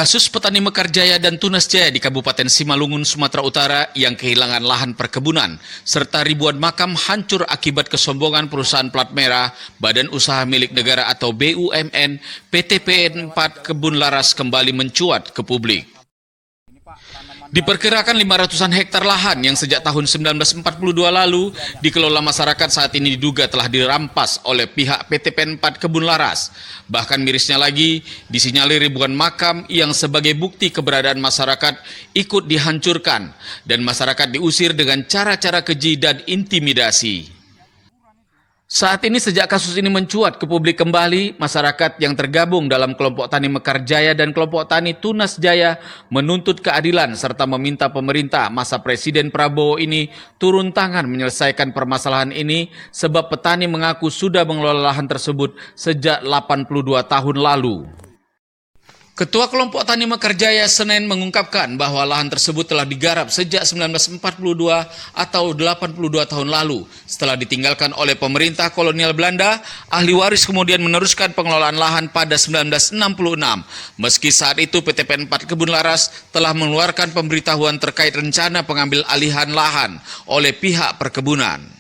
Kasus petani Mekarjaya dan Tunas Jaya di Kabupaten Simalungun, Sumatera Utara yang kehilangan lahan perkebunan, serta ribuan makam hancur akibat kesombongan perusahaan plat merah, Badan Usaha Milik Negara atau BUMN, PTPN 4 Kebun Laras kembali mencuat ke publik. Diperkirakan 500-an hektar lahan yang sejak tahun 1942 lalu dikelola masyarakat saat ini diduga telah dirampas oleh pihak PTPN 4 Kebun Laras. Bahkan mirisnya lagi, disinyalir ribuan makam yang sebagai bukti keberadaan masyarakat ikut dihancurkan dan masyarakat diusir dengan cara-cara keji dan intimidasi. Saat ini sejak kasus ini mencuat ke publik kembali, masyarakat yang tergabung dalam kelompok tani Mekarjaya dan kelompok tani Tunas Jaya menuntut keadilan serta meminta pemerintah masa Presiden Prabowo ini turun tangan menyelesaikan permasalahan ini sebab petani mengaku sudah mengelola lahan tersebut sejak 82 tahun lalu. Ketua kelompok tani Mekarjaya Senin mengungkapkan bahwa lahan tersebut telah digarap sejak 1942 atau 82 tahun lalu. Setelah ditinggalkan oleh pemerintah kolonial Belanda, ahli waris kemudian meneruskan pengelolaan lahan pada 1966. Meski saat itu PTPN 4 Kebun Laras telah mengeluarkan pemberitahuan terkait rencana pengambil alihan lahan oleh pihak perkebunan.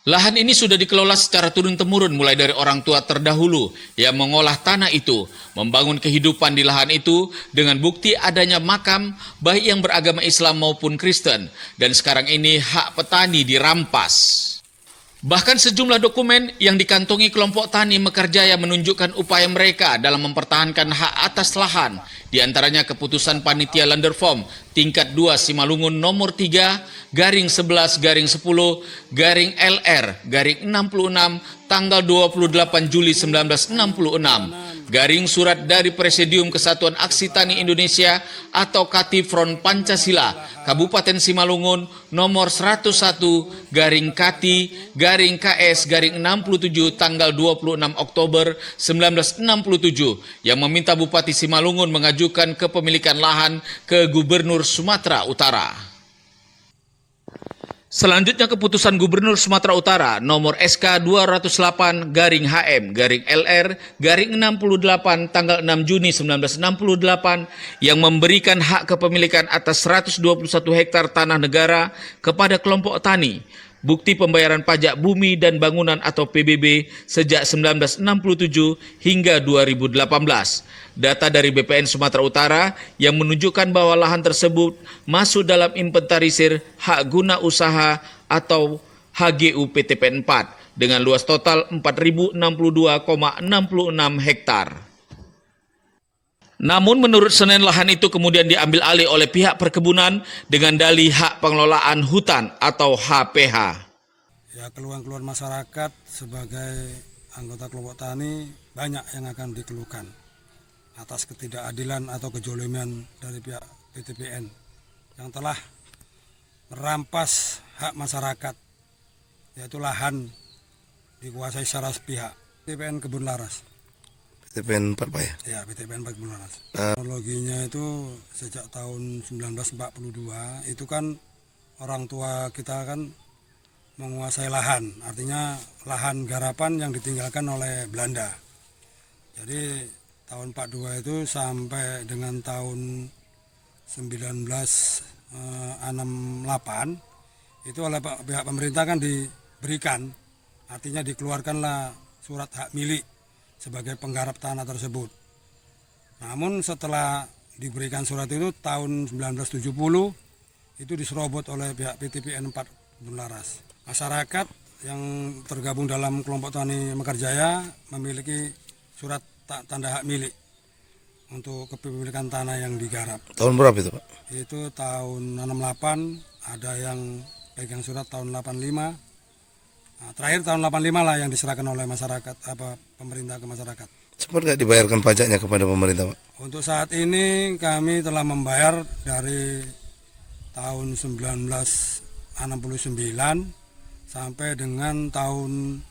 Lahan ini sudah dikelola secara turun-temurun mulai dari orang tua terdahulu yang mengolah tanah itu, membangun kehidupan di lahan itu dengan bukti adanya makam baik yang beragama Islam maupun Kristen, dan sekarang ini hak petani dirampas. Bahkan sejumlah dokumen yang dikantongi kelompok tani Mekarjaya menunjukkan upaya mereka dalam mempertahankan hak atas lahan, di antaranya keputusan Panitia Landerform tingkat 2 Simalungun nomor 3/10-10-LR-66 tanggal 28 Juli 1966. Garing surat dari Presidium Kesatuan Aksi Tani Indonesia atau Kati Front Pancasila Kabupaten Simalungun nomor 101-Kati-KS-67 tanggal 26 Oktober 1967 yang meminta Bupati Simalungun mengajukan kepemilikan lahan ke Gubernur Sumatera Utara. Selanjutnya keputusan Gubernur Sumatera Utara nomor SK 208-HM-LR-68 tanggal 6 Juni 1968 yang memberikan hak kepemilikan atas 121 hektar tanah negara kepada kelompok tani. Bukti pembayaran pajak bumi dan bangunan atau PBB sejak 1967 hingga 2018. Data dari BPN Sumatera Utara yang menunjukkan bahwa lahan tersebut masuk dalam inventarisir hak guna usaha atau HGU PTPN 4 dengan luas total 4.062,66 hektar. Namun menurut Senin lahan itu kemudian diambil alih oleh pihak perkebunan dengan dalih hak pengelolaan hutan atau HPH. Ya, keluhan-keluhan masyarakat sebagai anggota kelompok tani banyak yang akan dikeluhkan atas ketidakadilan atau kejoliman dari pihak PTPN yang telah merampas hak masyarakat, yaitu lahan dikuasai secara sepihak. PTPN Kebun Laras. PTPN 4 Pak ya? Ya, PTPN 4 Kebun Laras. Kronologinya itu sejak tahun 1942 itu kan orang tua kita kan menguasai lahan, artinya lahan garapan yang ditinggalkan oleh Belanda. Jadi tahun 42 itu sampai dengan tahun 1968 itu oleh pihak pemerintah kan diberikan, artinya dikeluarkanlah surat hak milik sebagai penggarap tanah tersebut. Namun setelah diberikan surat itu tahun 1970 itu diserobot oleh pihak PTPN 4 Kebun Laras. Masyarakat yang tergabung dalam kelompok tani Mekarjaya memiliki surat tanda hak milik untuk kepemilikan tanah yang digarap. Tahun berapa itu Pak? Itu tahun 68, ada yang pegang surat tahun 85. Nah, terakhir tahun 85 lah yang diserahkan oleh masyarakat, pemerintah ke masyarakat. Sempat nggak dibayarkan pajaknya kepada pemerintah Pak? Untuk saat ini kami telah membayar dari tahun 1969 sampai dengan tahun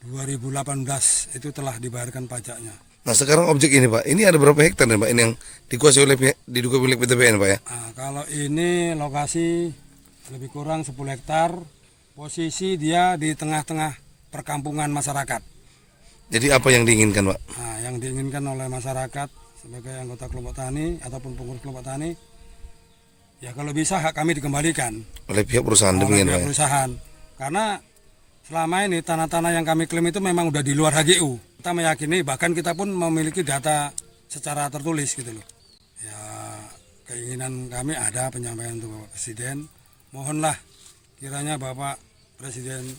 2018 itu telah dibayarkan pajaknya. Nah sekarang objek ini Pak, ini ada berapa hektar nih Pak? Ini yang dikuasai oleh diduga milik PTPN Pak ya? Nah, kalau ini lokasi lebih kurang 10 hektar. Posisi dia di tengah-tengah perkampungan masyarakat. Jadi apa yang diinginkan Pak? Nah, yang diinginkan oleh masyarakat sebagai anggota kelompok tani ataupun pengurus kelompok tani, ya kalau bisa hak kami dikembalikan Oleh pihak perusahaan oleh demikian, pihak Pak. Ya? perusahaan. Karena selama ini tanah-tanah yang kami klaim itu memang udah di luar HGU. Kita meyakini, bahkan kita pun memiliki data secara tertulis gitu loh. Ya, keinginan kami ada penyampaian untuk Bapak Presiden. Mohonlah kiranya Bapak Presiden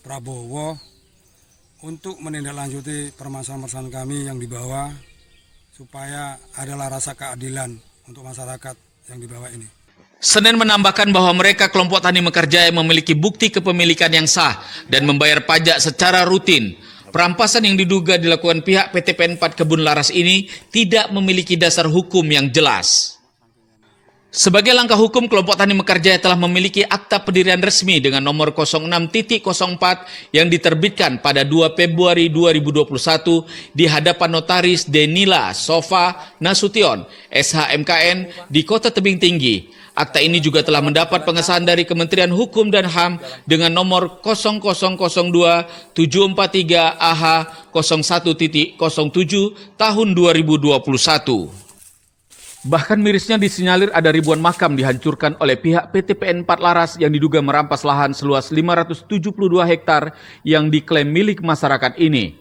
Prabowo untuk menindaklanjuti permasalahan-permasalahan kami yang dibawa, supaya adalah rasa keadilan untuk masyarakat yang dibawa ini. Senin menambahkan bahwa mereka kelompok Tani Mekarjaya memiliki bukti kepemilikan yang sah dan membayar pajak secara rutin. Perampasan yang diduga dilakukan pihak PT PN 4 Kebun Laras ini tidak memiliki dasar hukum yang jelas. Sebagai langkah hukum, kelompok Tani Mekarjaya telah memiliki akta pendirian resmi dengan nomor 06.04 yang diterbitkan pada 2 Februari 2021 di hadapan Notaris Denila Sofa Nasution, SHMKN di Kota Tebing Tinggi. Akta ini juga telah mendapat pengesahan dari Kementerian Hukum dan HAM dengan nomor 0002-743 AH 01.07 tahun 2021. Bahkan mirisnya disinyalir ada ribuan makam dihancurkan oleh pihak PT PN 4 Laras yang diduga merampas lahan seluas 572 hektar yang diklaim milik masyarakat ini.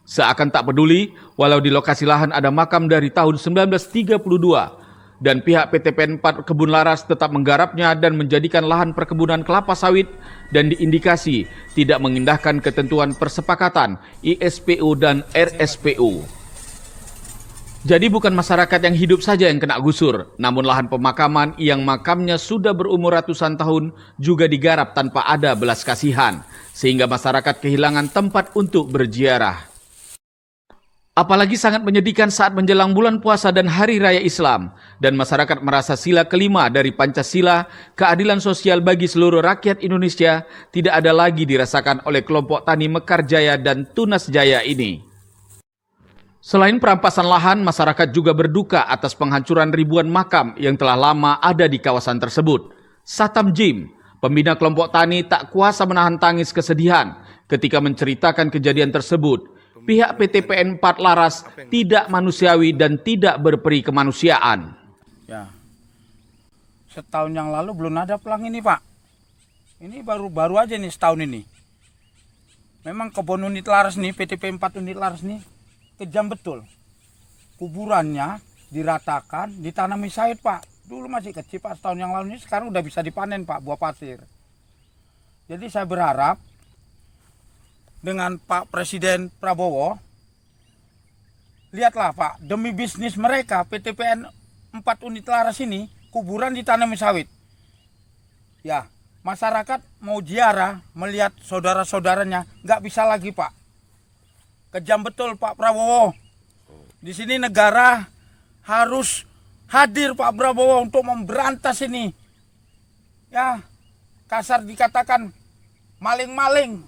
Seakan tak peduli, walau di lokasi lahan ada makam dari tahun 1932, dan pihak PT PN 4 Kebun Laras tetap menggarapnya dan menjadikan lahan perkebunan kelapa sawit dan diindikasi tidak mengindahkan ketentuan persepakatan ISPU dan RSPU. Jadi bukan masyarakat yang hidup saja yang kena gusur, namun lahan pemakaman yang makamnya sudah berumur ratusan tahun juga digarap tanpa ada belas kasihan, sehingga masyarakat kehilangan tempat untuk berziarah. Apalagi sangat menyedihkan saat menjelang bulan puasa dan hari raya Islam, dan masyarakat merasa sila kelima dari Pancasila, keadilan sosial bagi seluruh rakyat Indonesia, tidak ada lagi dirasakan oleh kelompok Tani Mekarjaya dan Tunas Jaya ini. Selain perampasan lahan, masyarakat juga berduka atas penghancuran ribuan makam yang telah lama ada di kawasan tersebut. Satam Jim, pembina kelompok tani, tak kuasa menahan tangis kesedihan ketika menceritakan kejadian tersebut. Pihak PT PN 4 Laras tidak manusiawi dan tidak berperi kemanusiaan. Ya, setahun yang lalu belum ada pelang ini, Pak. Ini baru aja nih setahun ini. Memang kebun unit Laras nih, PT PN 4 unit Laras nih, kejam betul. Kuburannya diratakan, ditanami sawit, Pak. Dulu masih kecil, Pak, setahun yang lalu ini, sekarang udah bisa dipanen, Pak, buah pasir. Jadi saya berharap dengan Pak Presiden Prabowo, lihatlah, Pak, demi bisnis mereka, PT PN 4 unit Laras ini, kuburan ditanami sawit. Ya, masyarakat mau ziarah, melihat saudara-saudaranya, nggak bisa lagi, Pak. Kejam betul Pak Prabowo. Di sini negara harus hadir Pak Prabowo untuk memberantas ini. Ya, kasar dikatakan maling-maling.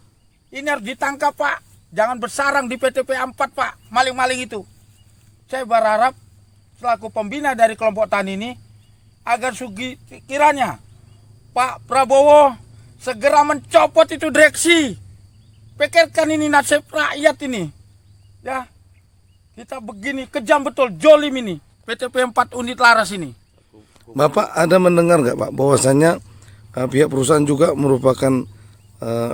Ini harus ditangkap, Pak. Jangan bersarang di PT PN 4, Pak. Maling-maling itu. Saya berharap selaku pembina dari kelompok tani ini agar kiranya Pak Prabowo segera mencopot itu direksi. Pikirkan ini nasib rakyat ini. Ya, kita begini, kejam betul, jolim ini. PT PN 4 unit Laras ini. Bapak ada mendengar nggak Pak bahwasannya pihak perusahaan juga merupakan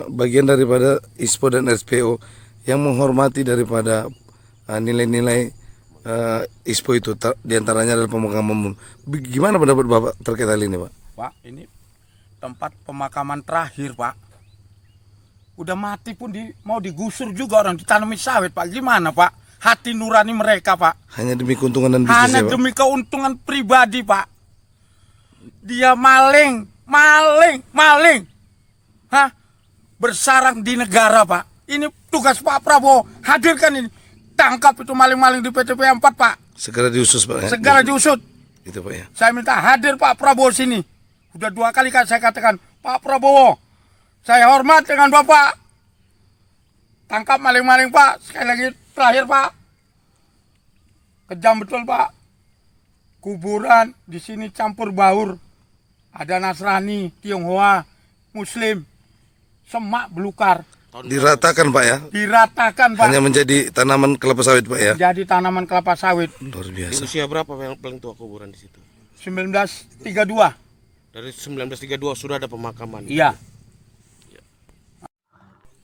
bagian daripada ISPO dan RSPO yang menghormati daripada nilai-nilai ISPO itu, diantaranya adalah pemakaman. Gimana pendapat Bapak terkait hal ini, Pak? Pak, ini tempat pemakaman terakhir, Pak. Udah mati pun mau digusur juga orang, ditanami sawit, Pak. Gimana, Pak? Hati nurani mereka, Pak. Hanya demi keuntungan dan bisnis, hanya ya, Pak? demi keuntungan pribadi, Pak. Dia maling. Hah? Bersarang di negara, Pak. Ini tugas Pak Prabowo. Hadirkan ini. Tangkap itu maling-maling di PT PN 4, Pak. Segera diusut, Pak. Segera diusut. Itu, Pak, ya. Saya minta hadir Pak Prabowo sini. Udah 2 kali kan saya katakan, Pak Prabowo, saya hormat dengan Bapak. Tangkap maling-maling, Pak. Sekali lagi terakhir, Pak. Kejam betul, Pak. Kuburan di sini campur baur. Ada Nasrani, Tionghoa, Muslim. Semak belukar. diratakan Pak ya? Diratakan Pak. Hanya menjadi tanaman kelapa sawit Pak ya? Jadi tanaman kelapa sawit. Luar Di biasa. usia berapa yang paling tua kuburan di situ? 1932. Dari 1932 sudah ada pemakaman. Iya.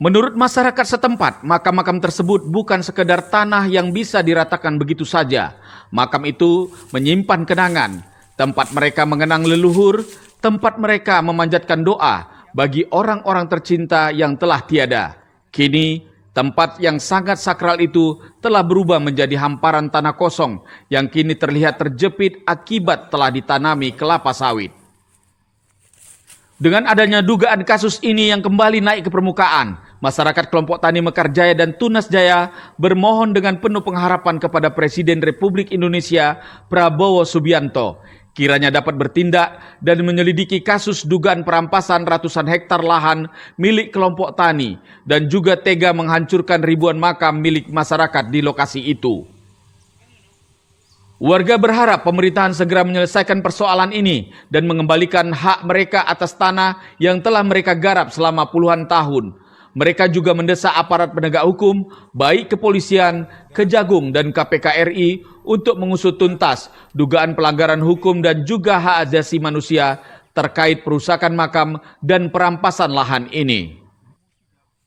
Menurut masyarakat setempat, makam-makam tersebut bukan sekedar tanah yang bisa diratakan begitu saja. Makam itu menyimpan kenangan, tempat mereka mengenang leluhur, tempat mereka memanjatkan doa bagi orang-orang tercinta yang telah tiada. Kini, tempat yang sangat sakral itu telah berubah menjadi hamparan tanah kosong yang kini terlihat terjepit akibat telah ditanami kelapa sawit. Dengan adanya dugaan kasus ini yang kembali naik ke permukaan, masyarakat kelompok Tani Mekarjaya dan Tunas Jaya bermohon dengan penuh pengharapan kepada Presiden Republik Indonesia Prabowo Subianto kiranya dapat bertindak dan menyelidiki kasus dugaan perampasan ratusan hektar lahan milik kelompok tani dan juga tega menghancurkan ribuan makam milik masyarakat di lokasi itu. Warga berharap pemerintahan segera menyelesaikan persoalan ini dan mengembalikan hak mereka atas tanah yang telah mereka garap selama puluhan tahun. Mereka juga mendesak aparat penegak hukum, baik kepolisian, Kejagung, dan KPK RI untuk mengusut tuntas dugaan pelanggaran hukum dan juga hak asasi manusia terkait perusakan makam dan perampasan lahan ini.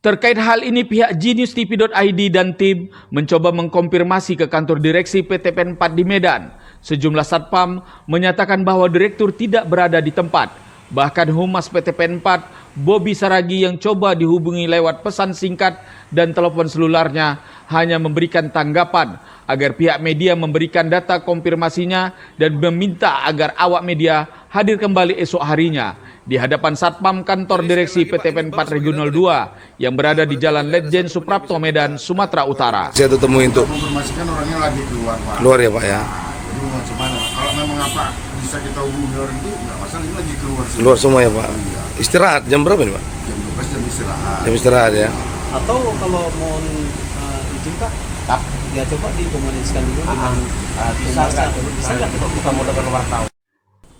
Terkait hal ini, pihak geniustv.id dan tim mencoba mengkonfirmasi ke kantor direksi PTPN 4 di Medan. Sejumlah satpam menyatakan bahwa direktur tidak berada di tempat. Bahkan Humas PTPN 4, Bobi Saragi, yang coba dihubungi lewat pesan singkat dan telepon selularnya hanya memberikan tanggapan agar pihak media memberikan data konfirmasinya dan meminta agar awak media hadir kembali esok harinya di hadapan Satpam Kantor Direksi PTPN 4 Regional 2 yang berada di Jalan Letjen Suprapto, Medan, Sumatera Utara. Saya temuin tuh. Memastikan orangnya lagi keluar Pak. Keluar ya Pak ya? Jadi macam kalau memang apa bisa kita hubungi orang itu nggak masalah, ini lagi keluar semua. Keluar semua ya Pak? Istirahat jam berapa nih Pak? Jam 12 jam istirahat. Jam istirahat ya? Atau kalau mohon izin Pak, ya coba dikomunikasikan dulu dengan bisa nggak kita mau dengan wartawan.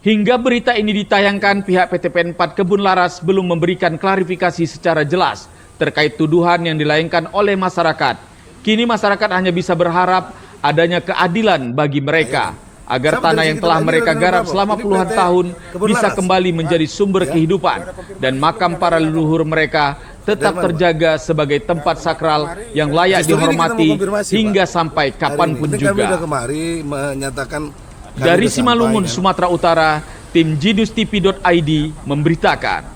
Hingga berita ini ditayangkan, pihak PTPN 4 Kebun Laras belum memberikan klarifikasi secara jelas terkait tuduhan yang dilayangkan oleh masyarakat. Kini masyarakat hanya bisa berharap adanya keadilan bagi mereka, agar tanah yang telah mereka garap selama puluhan tahun bisa kembali menjadi sumber kehidupan dan makam para leluhur mereka tetap terjaga sebagai tempat sakral yang layak dihormati hingga sampai kapanpun juga. Dari Simalungun, Sumatera Utara, tim geniustv.id memberitakan.